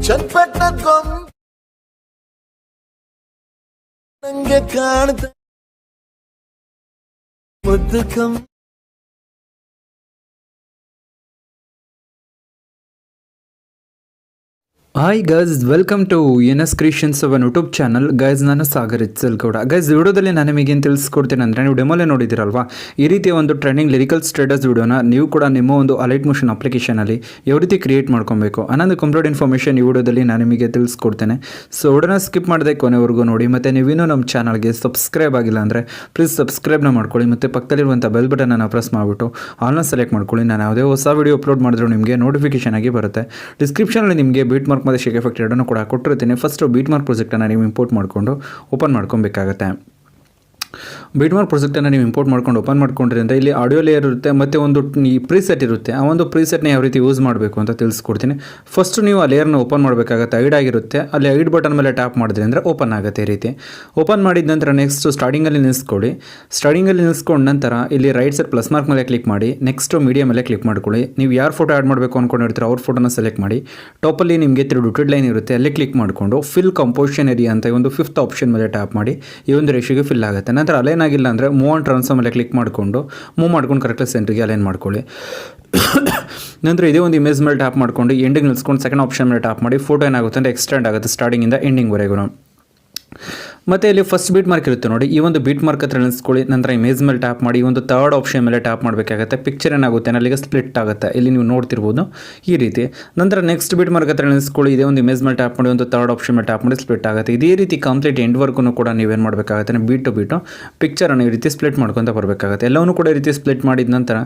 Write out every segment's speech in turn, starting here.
ಚಟ್ಪಟ್ಟ ನಂಗೆ ಕಾಣ್ತ ಮುದ್ದು hi guys, welcome to NS. Creations ಅವನ್ ಯೂಟ್ಯೂಬ್ ಚಾನಲ್. ಗೈಸ್, ನಾನು ಸಾಗರ್ ಇತ್ಸಲ್ಗೌಡ. ಗೈಸ್, ವಿಡಿಯೋದಲ್ಲಿ ನಾನು ನಿಮಗೇನು ತಿಳಿಸ್ಕೊಡ್ತೀನಿ ಅಂದರೆ, ನೀವು ಡೆಮೋಲೇ ನೋಡಿದ್ದೀರಲ್ವಾ, ಈ ರೀತಿಯ ಒಂದು ಟ್ರೆಂಡಿಂಗ್ ಲಿರಿಕಲ್ ಸ್ಟೇಟಸ್ ವಿಡಿಯೋನ ನೀವು ಕೂಡ ನಿಮ್ಮ ಒಂದು ಅಲೈಟ್ ಮೋಷನ್ ಅಪ್ಲಿಕೇಶನಲ್ಲಿ ಯಾವ ರೀತಿ ಕ್ರಿಯೇಟ್ ಮಾಡ್ಕೊಬೇಕು ಅನ್ನೋದು ಕಂಪ್ಲೀಟ್ ಇನ್ಫಾರ್ಮೇಷನ್ ಈ ವಿಡಿಯೋದಲ್ಲಿ ನಾನು ನಿಮಗೆ ತಿಳಿಸ್ಕೊಡ್ತೇನೆ. ಸೊ ವಿಡಿಯೋನ ಸ್ಕಿಪ್ ಮಾಡದೆ ಕೊನೆವರೆಗೂ ನೋಡಿ. ಮತ್ತು ನೀವಿನ್ನೂ ನಮ್ಮ ಚಾನಲ್ಗೆ ಸಬ್ಸ್ಕ್ರೈಬ್ ಆಗಿಲ್ಲ ಅಂದರೆ ಪ್ಲೀಸ್ ಸಬ್ಸ್ಕ್ರೈಬ್ನ ಮಾಡ್ಕೊಳ್ಳಿ. ಮತ್ತು ಪಕ್ಕದಲ್ಲಿರುವಂಥ ಬೆಲ್ ಬಟನನ್ನು ಪ್ರೆಸ್ ಮಾಡಿಬಿಟ್ಟು ಆಲ್ನ ಸೆಲೆಕ್ಟ್ ಮಾಡ್ಕೊಳ್ಳಿ. ನಾನು ಯಾವುದೇ ಹೊಸ ವಿಡಿಯೋ ಅಪ್ಲೋಡ್ ಮಾಡಿದ್ರು ನಿಮಗೆ ನೋಟಿಫಿಕೇಶನ್ ಆಗಿ ಬರುತ್ತೆ. ಡಿಸ್ಕ್ರಿಪ್ಷನಲ್ಲಿ ನಿಮಗೆ ಬೀಟ್ ಮಾರ್ಕ್ ಮತ್ತು ಶೇಕ್ ಎಫೆಕ್ಟ್ ಎರಡನ್ನೂ ಕೂಡ ಕೊಟ್ಟಿರ್ತೀನಿ. ಫಸ್ಟು ಬೀಟ್ ಮಾರ್ಕ್ ಪ್ರಾಜೆಕ್ಟನ್ನು ನೀವು ಇಂಪೋರ್ಟ್ ಮಾಡಿಕೊಂಡು ಓಪನ್ ಮಾಡ್ಕೊಬೇಕಾಗತ್ತೆ. ಬೀಟ್ ಮಾರ್ಕ್ ಪ್ರಾಜೆಕ್ಟನ್ನು ನೀವು ಇಂಪೋರ್ಟ್ ಮಾಡ್ಕೊಂಡು ಓಪನ್ ಮಾಡ್ಕೊಂಡ್ರಿಂದ ಇಲ್ಲಿ ಆಡಿಯೋ ಲೇಯರ್ ಇರುತ್ತೆ ಮತ್ತು ಒಂದು ಈ ಪ್ರೀಸೆಟ್ ಇರುತ್ತೆ. ಆ ಒಂದು ಪ್ರೀಸೆಟ್ನ ಯಾವ ರೀತಿ ಯೂಸ್ ಮಾಡಬೇಕು ಅಂತ ತಿಳಿಸ್ಕೊಡ್ತೀನಿ. ಫಸ್ಟು ನೀವು ಆ ಲೇಯರ್ನ ಓಪನ್ ಮಾಡಬೇಕಾಗತ್ತೆ. ಐಡ್ ಆಗಿರುತ್ತೆ, ಅಲ್ಲಿ ಐಡ್ ಬಟನ್ ಮೇಲೆ ಟ್ಯಾಪ್ ಮಾಡಿದ್ರಿ ಅಂದರೆ ಓಪನ್ ಆಗುತ್ತೆ. ಈ ರೀತಿ ಓಪನ್ ಮಾಡಿದ ನಂತರ ನೆಕ್ಸ್ಟ್ ಸ್ಟಾರ್ಟಿಂಗಲ್ಲಿ ನಿಲ್ಲಿಸ್ಕೊಳ್ಳಿ. ಸ್ಟಾರ್ಟಿಂಗಲ್ಲಿ ನಿಲ್ಲಿಸ್ಕೊಂಡ ನಂತರ ಇಲ್ಲಿ ರೈಟ್ ಸೈಡ್ ಪ್ಲಸ್ ಮಾರ್ಕ್ ಮೇಲೆ ಕ್ಲಿಕ್ ಮಾಡಿ. ನೆಕ್ಸ್ಟು ಮೀಡಿಯಾ ಮೇಲೆ ಕ್ಲಿಕ್ ಮಾಡ್ಕೊಳ್ಳಿ. ನೀವು ಯಾರು ಫೋಟೋ ಆ್ಯಡ್ ಮಾಡಬೇಕು ಅಂದ್ಕೊಂಡಿರ್ತೀರೋ ಅವ್ರ ಫೋಟೋನ ಸೆಲೆಕ್ಟ್ ಮಾಡಿ. ಟಾಪಲ್ಲಿ ನಿಮಗೆ 3 ಡೊಟೆಡ್ ಲೈನ್ ಇರುತ್ತೆ, ಅಲ್ಲಿ ಕ್ಲಿಕ್ ಮಾಡಿಕೊಂಡು ಫಿಲ್ ಕಂಪೋಸಿಷನ್ ಏರಿಯಾ ಅಂತ ಒಂದು 5th ಆಪ್ಷನ್ ಮೇಲೆ ಟ್ಯಾಪ್ ಮಾಡಿ ಈ ಒಂದು ರೇಷಿಯೋಗೆ ಫಿಲ್ ಆಗುತ್ತೆ. ನಂತರ ಅಲೈನ್ ಆಗಿಲ್ಲ ಅಂದರೆ ಮೂವ್ ಆನ್ ಟ್ರಾನ್ಸ್ಫಾರ್ಮ್ ಮೇಲೆ ಕ್ಲಿಕ್ ಮಾಡಿಕೊಂಡು ಮೂವ್ ಮಾಡ್ಕೊಂಡು ಕರೆಕ್ಟಾಗಿ ಸೆಂಟ್ರಿಗೆ ಅಲೈನ್ ಮಾಡ್ಕೊಳ್ಳಿ. ನಂತರ ಇದೇ ಒಂದು ಇಮೇಜ್ ಮೇಲೆ ಟ್ಯಾಪ್ ಮಾಡ್ಕೊಂಡು ಎಂಡಿಂಗ್ ನಿಲ್ಸ್ಕೊಂಡು ಸೆಕೆಂಡ್ ಆಪ್ಷನ್ ಮೇಲೆ ಟ್ಯಾಪ್ ಮಾಡಿ ಫೋಟೋ ಏನಾಗುತ್ತೆ ಅಂದರೆ ಎಕ್ಸ್ಟೆಂಡ್ ಆಗುತ್ತೆ ಸ್ಟಾರ್ಟಿಂಗಿಂದ ಎಂಡಿಂಗ್ವರೆಗೂ. ಮತ್ತು ಇಲ್ಲಿ ಫಸ್ಟ್ ಬೀಟ್ ಮಾರ್ಕ್ ಇರುತ್ತೆ ನೋಡಿ, ಈ ಒಂದು ಬೀಟ್ ಮಾರ್ಕ್ ಹತ್ರ ನಿಲ್ಲಿಸ್ಕೊಳ್ಳಿ. ನಂತರ ಇಮೇಜ್ ಮೇಲೆ ಟ್ಯಾಪ್ ಮಾಡಿ ಒಂದು 3rd ಆಪ್ಷನ್ ಮೇಲೆ ಟ್ಯಾಪ್ ಮಾಡಬೇಕಾಗುತ್ತೆ. ಪಿಕ್ಚರ್ ಏನಾಗುತ್ತೆ ಅಲ್ಲಿಗೆ ಸ್ಪ್ಲಿಟ್ ಆಗುತ್ತೆ, ಇಲ್ಲಿ ನೀವು ನೋಡ್ತಿರ್ಬೋದು ಈ ರೀತಿ. ನಂತರ ನೆಕ್ಸ್ಟ್ ಬೀಟ್ ಮಾರ್ಕ್ ಹತ್ರ ನಿಲ್ಲಿಸ್ಕೊಳ್ಳಿ. ಇದೇ ಒಂದು ಇಮೇಜ್ ಮೇಲೆ ಟ್ಯಾಪ್ ಮಾಡಿ ಒಂದು 3rd ಆಪ್ಷನ್ ಮೇಲೆ ಟ್ಯಾಪ್ ಮಾಡಿ ಸ್ಪ್ಲಿಟ್ ಆಗುತ್ತೆ. ಇದೇ ರೀತಿ ಕಂಪ್ಲೀಟ್ ಎಂಡ್ವರೆಗೂ ಕೂಡ ನೀವೇನು ಮಾಡಬೇಕಾಗುತ್ತೆ, ಬೀಟ್ ಟು ಬೀಟು ಪಿಕ್ಚರನ್ನು ಈ ರೀತಿ ಸ್ಪ್ಲಿಟ್ ಮಾಡ್ಕೊತ ಬರಬೇಕಾಗುತ್ತೆ. ಎಲ್ಲವನ್ನೂ ಕೂಡ ಈ ರೀತಿ ಸ್ಪ್ಲಿಟ್ ಮಾಡಿದ ನಂತರ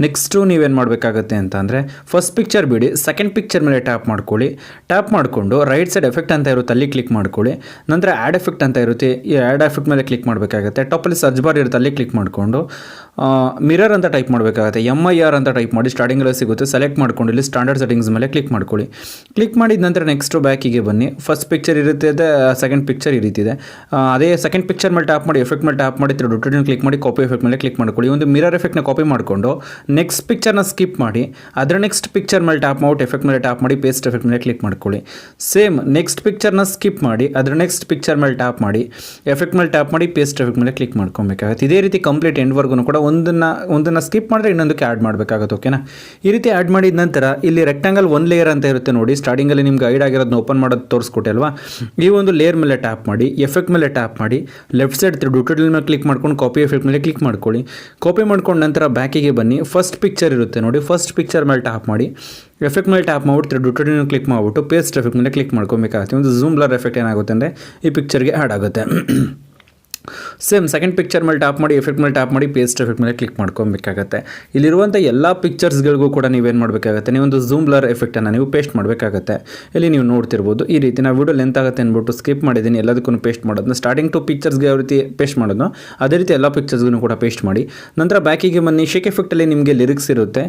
ನೆಕ್ಸ್ಟು ನೀವೇನು ಮಾಡಬೇಕಾಗುತ್ತೆ ಅಂತ ಅಂದರೆ ಫಸ್ಟ್ ಪಿಕ್ಚರ್ ಬಿಡಿ, ಸೆಕೆಂಡ್ ಪಿಕ್ಚರ್ ಮೇಲೆ ಟ್ಯಾಪ್ ಮಾಡ್ಕೊಳ್ಳಿ. ಟ್ಯಾಪ್ ಮಾಡಿಕೊಂಡು ರೈಟ್ ಸೈಡ್ ಎಫೆಕ್ಟ್ ಅಂತ ಇರುತ್ತೆ ಅಲ್ಲಿ ಕ್ಲಿಕ್ ಮಾಡ್ಕೊಳ್ಳಿ. ನಂತರ ಆ್ಯಡ್ ಎಫೆಕ್ಟ್ ಅಂತ ಇರುತ್ತೆ, ಈ ಆ್ಯಡ್ ಎಫೆಕ್ಟ್ ಮೇಲೆ ಕ್ಲಿಕ್ ಮಾಡಬೇಕಾಗುತ್ತೆ. ಟಾಪಲ್ಲಿ ಸರ್ಚ್ ಬಾರ್ ಇರುತ್ತೆ, ಅಲ್ಲಿ ಕ್ಲಿಕ್ ಮಾಡಿಕೊಂಡು ಮಿರರ್ ಅಂತ ಟೈಪ್ ಮಾಡಬೇಕಾಗುತ್ತೆ. MIR ಅಂತ ಟೈಪ್ ಮಾಡಿ ಸ್ಟಾರ್ಟಿಂಗಲ್ಲಿ ಸಿಗುತ್ತೆ. ಸೆಲೆಕ್ಟ್ ಮಾಡ್ಕೊಂಡು ಇಲ್ಲಿ ಸ್ಟ್ಯಾಂಡರ್ಡ್ ಸೆಟ್ಟಿಂಗ್ಸ್ ಮೇಲೆ ಕ್ಲಿಕ್ ಮಾಡ್ಕೊಳ್ಳಿ. ಕ್ಲಿಕ್ ಮಾಡಿದ ನಂತರ ನೆಕ್ಸ್ಟ್ ಬ್ಯಾಕಿಗೆ ಬನ್ನಿ. ಫಸ್ಟ್ ಪಿಕ್ಚರ್ ಇರುತ್ತೆ, ಸೆಕೆಂಡ್ ಪಿಕ್ಚರ್ ಈ ರೀತಿ ಇದೆ. ಅದೇ ಸೆಕೆಂಡ್ ಪಿಕ್ಚರ್ ಮೇಲೆ ಟ್ಯಾಪ್ ಮಾಡಿ ಎಫೆಕ್ಟ್ ಮೇಲೆ ಟ್ಯಾಪ್ ಮಾಡಿ ಡೊಟೆಡ್ ಕ್ಲಿಕ್ ಮಾಡಿ ಕಾಪಿ ಎಫೆಕ್ಟ್ ಮೇಲೆ ಕ್ಲಿಕ್ ಮಾಡ್ಕೊಳ್ಳಿ. ಒಂದು ಮಿರರ್ ಎಫೆಕ್ಟ್ನ ಕಾಪಿ ಮಾಡಿಕೊಂಡು ನೆಕ್ಸ್ಟ್ ಪಿಕ್ಚರ್ನ ಸ್ಕಿಪ್ ಮಾಡಿ ಅದರ ನೆಕ್ಸ್ಟ್ ಪಿಕ್ಚರ್ ಮೇಲೆ ಟ್ಯಾಪ್ ಮಾಡಿ ಎಫೆಕ್ಟ್ ಮೇಲೆ ಟ್ಯಾಪ್ ಮಾಡಿ ಪೇಸ್ಟ್ ಎಫೆಕ್ಟ್ ಮೇಲೆ ಕ್ಲಿಕ್ ಮಾಡ್ಕೊಳ್ಳಿ. ಸೇಮ್ ನೆಕ್ಸ್ಟ್ ಪಿಕ್ಚರ್ನ ಸ್ಕಿಪ್ ಮಾಡಿ ಅದರ ನೆಕ್ಸ್ಟ್ ಪಿಕ್ಚರ್ ಮೇಲೆ ಟ್ಯಾಪ್ ಮಾಡಿ ಎಫೆಕ್ಟ್ ಮೇಲೆ ಟ್ಯಾಪ್ ಮಾಡಿ ಪೇಸ್ಟ್ ಎಫೆಕ್ಟ್ ಮೇಲೆ ಕ್ಲಿಕ್ ಮಾಡ್ಕೊಬೇಕಾಗುತ್ತೆ. ಇದೇ ರೀತಿ ಕಂಪ್ಲೀಟ್ ಎಂಡ್ವರೆಗೂ ಕೂಡ ಒಂದನ್ನು ಸ್ಕಿಪ್ ಮಾಡಿದ್ರೆ ಇನ್ನೊಂದಕ್ಕೆ ಆ್ಯಡ್ ಮಾಡಬೇಕಾಗುತ್ತೆ. ಓಕೆನಾ? ಈ ರೀತಿ ಆ್ಯಡ್ ಮಾಡಿದ ನಂತರ ಇಲ್ಲಿ ರೆಕ್ಟಾಂಗಲ್ 1 ಲೇಯರ್ ಅಂತ ಇರುತ್ತೆ ನೋಡಿ, ಸ್ಟಾರ್ಟಿಂಗಲ್ಲಿ ನಿಮ್ಗೆ ಐಡ್ ಆಗಿರೋದನ್ನ ಓಪನ್ ಮಾಡೋದು ತೋರಿಸ್ಕೊಟ್ಟೆ ಅಲ್ವಾ. ಈ ಒಂದು ಲೇಯರ್ ಮೇಲೆ ಟ್ಯಾಪ್ ಮಾಡಿ ಎಫೆಕ್ಟ್ ಮೇಲೆ ಟ್ಯಾಪ್ ಮಾಡಿ ಲೆಫ್ಟ್ ಸೈಡ್ ಡೊಟೆಡ್ ಮೇಲೆ ಕ್ಲಿಕ್ ಮಾಡ್ಕೊಂಡು ಕಾಪಿ ಎಫೆಕ್ಟ್ ಮೇಲೆ ಕ್ಲಿಕ್ ಮಾಡ್ಕೊಳ್ಳಿ. ಕಾಪಿ ಮಾಡ್ಕೊಂಡು ನಂತರ ಬ್ಯಾಕಿಗೆ ಬನ್ನಿ. ಫಸ್ಟ್ ಪಿಕ್ಚರ್ ಇರುತ್ತೆ ನೋಡಿ, ಫಸ್ಟ್ ಪಿಕ್ಚರ್ ಮೇಲೆ ಟ್ಯಾಪ್ ಮಾಡಿ ಎಫೆಕ್ಟ್ ಮೇಲೆ ಟ್ಯಾಪ್ ಮಾಡಿಬಿಟ್ಟು ಡೊಟೆಡ್ ಕ್ಲಿಕ್ ಮಾಡಿಬಿಟ್ಟು ಪೇಸ್ಟ್ ಎಫೆಕ್ಟ್ ಮೇಲೆ ಕ್ಲಿಕ್ ಮಾಡ್ಕೊಬೇಕಾಗುತ್ತೆ. ಒಂದು ಝೂಮ್ ಬ್ಲರ್ ಎಫೆಕ್ಟ್ ಏನಾಗುತ್ತೆ ಅಂದರೆ ಈ ಪಿಕ್ಚರ್ಗೆ ಆ್ಯಡ್ ಆಗುತ್ತೆ. ಸೇಮ್ ಸೆಕೆಂಡ್ ಪಿಕ್ಚರ್ ಮೇಲೆ ಟ್ಯಾಪ್ ಮಾಡಿ ಎಫೆಕ್ಟ್ ಮೇಲೆ ಟ್ಯಾಪ್ ಮಾಡಿ ಪೇಸ್ಟ್ ಎಫೆಕ್ಟ್ ಮೇಲೆ ಕ್ಲಿಕ್ ಮಾಡ್ಕೊಬೇಕಾಗತ್ತೆ. ಇಲ್ಲಿರುವಂಥ ಎಲ್ಲ ಪಿಕ್ಚರ್ಸ್ಗಳಿಗೂ ಕೂಡ ನೀವೇನು ಮಾಡಬೇಕಾಗತ್ತೆ, ನೀವೊಂದು ಝೂಮ್ ಬ್ಲರ್ ಎಫೆಕ್ಟನ್ನು ನೀವು ಪೇಸ್ಟ್ ಮಾಡಬೇಕಾಗತ್ತೆ. ಇಲ್ಲಿ ನೀವು ನೋಡ್ತಿರ್ಬೋದು ಈ ರೀತಿ. ನಾವು ವಿಡಿಯೋ ಲೆಂತ್ ಆಗುತ್ತೆ ಅಂದ್ಬಿಟ್ಟು ಸ್ಕಿಪ್ ಮಾಡಿದ್ದೀನಿ, ಎಲ್ಲದಕ್ಕೂ ಪೇಸ್ಟ್ ಮಾಡೋದನ್ನ ಸ್ಟಾರ್ಟಿಂಗ್ ಟು ಪಿಕ್ಚರ್ಸ್ಗೆ ಯಾವ ರೀತಿ ಪೇಸ್ಟ್ ಮಾಡೋದು ಅದೇ ರೀತಿ ಎಲ್ಲ ಪಿಕ್ಚರ್ಸ್ಗೂ ಕೂಡ ಪೇಸ್ಟ್ ಮಾಡಿ. ನಂತರ ಬ್ಯಾಕಿಗೆ ಬನ್ನಿ. ಶೇಕ್ ಎಫೆಕ್ಟಲ್ಲಿ ನಿಮಗೆ ಲಿರಿಕ್ಸ್ ಇರುತ್ತೆ.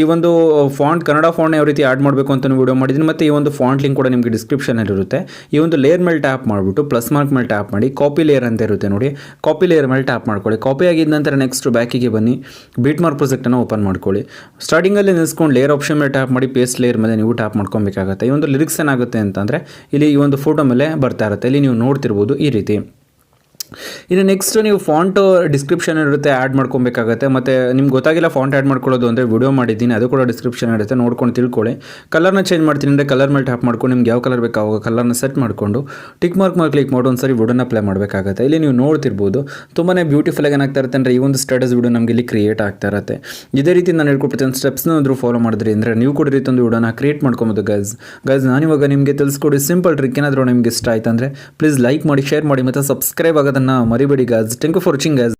ಈ ಒಂದು ಫಾಂಟ್ ಕನ್ನಡ ಫಾಂಟ್ನ ಯಾವ ರೀತಿ ಆ್ಯಡ್ ಮಾಡಬೇಕು ಅಂತ ವಿಡಿಯೋ ಮಾಡಿದ್ದೀನಿ, ಮತ್ತು ಈ ಒಂದು ಫಾಂಟ್ ಲಿಂಕ್ ಕೂಡ ನಿಮಗೆ ಡಿಸ್ಕ್ರಿಪ್ಷನಲ್ಲಿ ಇರುತ್ತೆ. ಈ ಒಂದು ಲೇಯರ್ ಮೇಲೆ ಟ್ಯಾಪ್ ಮಾಡಿಬಿಟ್ಟು ಪ್ಲಸ್ ಮಾರ್ಕ್ ಮೇಲೆ ಟ್ಯಾಪ್ ಮಾಡಿ ಕಾಪಿ ಲೇಯರ್ ಅಂತ ಇರುತ್ತೆ ನೋಡಿ, ಕಾಪಿ ಲೇಯರ್ ಮೇಲೆ ಟ್ಯಾಪ್ ಮಾಡ್ಕೊಳ್ಳಿ. ಕಾಪಿ ಆಗಿದ ನಂತರ ನೆಕ್ಸ್ಟ್ ಬ್ಯಾಕಿಗೆ ಬನ್ನಿ. ಬೀಟ್ ಮಾರ್ಕ್ ಪ್ರಾಜೆಕ್ಟನ್ನು ಓಪನ್ ಮಾಡ್ಕೊಳ್ಳಿ. ಸ್ಟಾರ್ಟಿಂಗಲ್ಲಿ ನಿಲ್ಸ್ಕೊಂಡು ಲೇಯರ್ ಆಪ್ಷನ್ ಮೇಲೆ ಟ್ಯಾಪ್ ಮಾಡಿ ಪೇಸ್ಟ್ ಲೇಯರ್ ಮೇಲೆ ನೀವು ಟ್ಯಾಪ್ ಮಾಡ್ಕೊಬೇಕಾಗುತ್ತೆ. ಈ ಒಂದು ಲಿರಿಕ್ಸ್ ಏನಾಗುತ್ತೆ ಅಂತಂದರೆ ಇಲ್ಲಿ ಈ ಒಂದು ಫೋಟೋ ಮೇಲೆ ಬರ್ತಾ ಇರುತ್ತೆ, ಇಲ್ಲಿ ನೀವು ನೋಡ್ತಿರ್ಬೋದು ಈ ರೀತಿ. ಇನ್ನು ನೆಕ್ಸ್ಟ್ ನೀವು ಫಾಂಟ್ ಡಿಸ್ಕ್ರಿಪ್ಷನ್ ಇರುತ್ತೆ, ಆ್ಯಡ್ ಮಾಡ್ಕೊಬೇಕಾಗತ್ತೆ. ಮತ್ತು ನಿಮ್ಗೆ ಗೊತ್ತಾಗಿಲ್ಲ ಫಾಂಟ್ ಆ್ಯಡ್ ಮಾಡ್ಕೊಳ್ಳೋದು ಅಂದರೆ ವಿಡಿಯೋ ಮಾಡಿದ್ದೀನಿ, ಅದು ಕೂಡ ಡಿಸ್ಕ್ರಿಪ್ಷನ್ ಇರುತ್ತೆ, ನೋಡ್ಕೊಂಡು ತಿಳ್ಕೊಳ್ಳಿ. ಕಲರ್ನ ಚೇಂಜ್ ಮಾಡ್ತೀನಿ ಅಂದರೆ ಕಲರ್ ಮೇಲೆ ಟ್ಯಾಪ್ ಮಾಡ್ಕೊಂಡು ನಿಮ್ಗೆ ಯಾವ ಕಲರ್ ಬೇಕು ಆವಾಗ ಕಲರ್ನ ಸೆಟ್ ಮಾಡಿಕೊಂಡು ಟಿಕ್ ಮಾರ್ಕ್ ಮೇಲೆ ಕ್ಲಿಕ್ ಮಾಡಿ ಒಂದು ಸರಿ ವಿಡಿಯೋನ ಪ್ಲೇ ಮಾಡಬೇಕಾಗುತ್ತೆ. ಇಲ್ಲಿ ನೀವು ನೋಡ್ತಿರ್ಬೋದು ತುಂಬಾ ಬ್ಯೂಟಿಫುಲ್ ಆಗಿ ಏನಾಗ್ತಾ ಇರುತ್ತೆ ಅಂದರೆ ಈ ಒಂದು ಸ್ಟೇಟಸ್ ವಿಡಿಯೋ ನಮಗೆ ಇಲ್ಲಿ ಕ್ರಿಯೇಟ್ ಆಗ್ತಾ ಇರುತ್ತೆ. ಇದೇ ರೀತಿ ನಾನು ಹೇಳ್ಕೊಡ್ತೀನಿ, ಸ್ಟೆಪ್ಸ್ನ ಆದರೂ ಫಾಲೋ ಮಾಡಿದ್ರಿ ಅಂದರೆ ನೀವು ಕೂಡ ರೀತಿ ಒಂದು ವಿಡಿಯೋನ ಕ್ರಿಯೇಟ್ ಮಾಡ್ಕೊಬೋದು. ಗೈಸ್ ನಾನಿವಾಗ ನಿಮಗೆ ತಿಳಿಸ್ಕೊಡಿ ಸಿಂಪಲ್ ಟ್ರಿಕ್. ಏನಾದರೂ ನಿಮಗೆ ಇಷ್ಟ ಆಯ್ತು ಅಂದರೆ ಪ್ಲೀಸ್ ಲೈಕ್ ಮಾಡಿ, ಶೇರ್ ಮಾಡಿ ಮತ್ತು ಸಬ್ಸ್ಕ್ರೈಬ್ ಆಗೋದನ್ನು ಮರಿಬೇಡಿ guys. Thank you for watching guys.